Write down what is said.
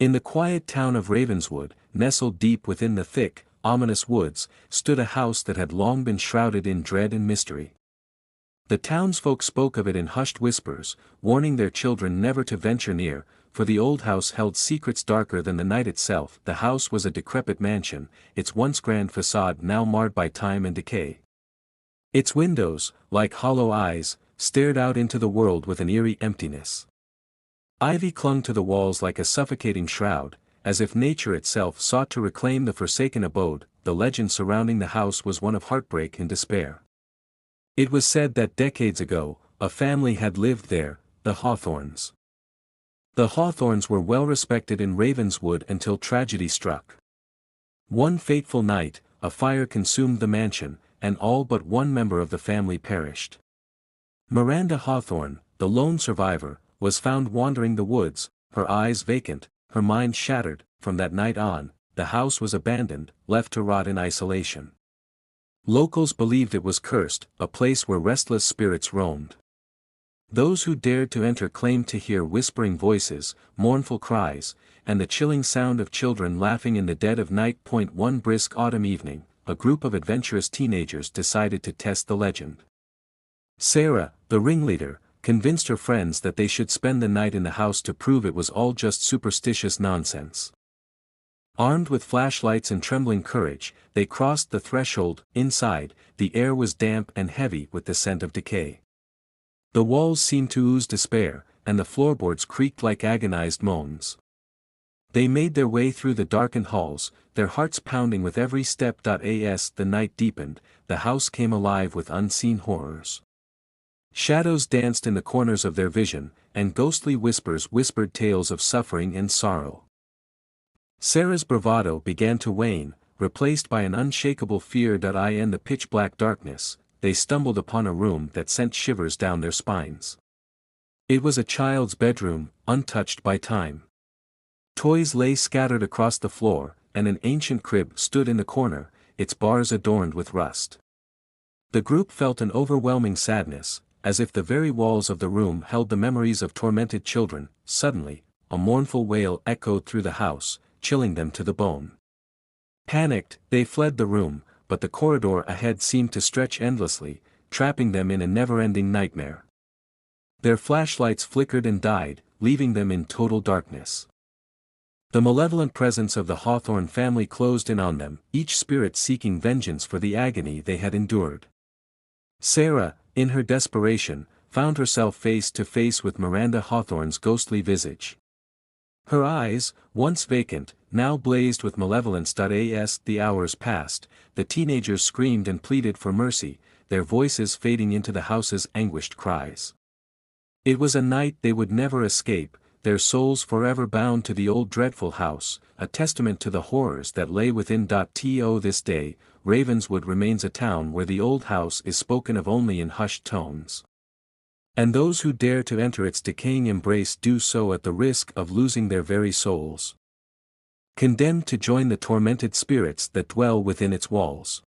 In the quiet town of Ravenswood, nestled deep within the thick, ominous woods, stood a house that had long been shrouded in dread and mystery. The townsfolk spoke of it in hushed whispers, warning their children never to venture near, for the old house held secrets darker than the night itself. The house was a decrepit mansion, its once grand facade now marred by time and decay. Its windows, like hollow eyes, stared out into the world with an eerie emptiness. Ivy clung to the walls like a suffocating shroud, as if nature itself sought to reclaim the forsaken abode. The legend surrounding the house was one of heartbreak and despair. It was said that decades ago, a family had lived there, the Hawthornes. The Hawthornes were well respected in Ravenswood until tragedy struck. One fateful night, a fire consumed the mansion, and all but one member of the family perished. Miranda Hawthorne, the lone survivor, was found wandering the woods, her eyes vacant, her mind shattered. From that night on, the house was abandoned, left to rot in isolation. Locals believed it was cursed, a place where restless spirits roamed. Those who dared to enter claimed to hear whispering voices, mournful cries, and the chilling sound of children laughing in the dead of night. One brisk autumn evening, a group of adventurous teenagers decided to test the legend. Sarah, the ringleader, convinced her friends that they should spend the night in the house to prove it was all just superstitious nonsense. Armed with flashlights and trembling courage, they crossed the threshold. Inside, the air was damp and heavy with the scent of decay. The walls seemed to ooze despair, and the floorboards creaked like agonized moans. They made their way through the darkened halls, their hearts pounding with every step. As the night deepened, the house came alive with unseen horrors. Shadows danced in the corners of their vision, and ghostly whispers whispered tales of suffering and sorrow. Sarah's bravado began to wane, replaced by an unshakable fear. In the pitch-black darkness, they stumbled upon a room that sent shivers down their spines. It was a child's bedroom, untouched by time. Toys lay scattered across the floor, and an ancient crib stood in the corner, its bars adorned with rust. The group felt an overwhelming sadness, as if the very walls of the room held the memories of tormented children. Suddenly, a mournful wail echoed through the house, chilling them to the bone. Panicked, they fled the room, but the corridor ahead seemed to stretch endlessly, trapping them in a never-ending nightmare. Their flashlights flickered and died, leaving them in total darkness. The malevolent presence of the Hawthorne family closed in on them, each spirit seeking vengeance for the agony they had endured. Sarah, in her desperation, found herself face to face with Miranda Hawthorne's ghostly visage. Her eyes, once vacant, now blazed with malevolence. As the hours passed, the teenagers screamed and pleaded for mercy, their voices fading into the house's anguished cries. It was a night they would never escape, their souls forever bound to the old dreadful house, a testament to the horrors that lay within. To this day, Ravenswood remains a town where the old house is spoken of only in hushed tones. And those who dare to enter its decaying embrace do so at the risk of losing their very souls. Condemned to join the tormented spirits that dwell within its walls.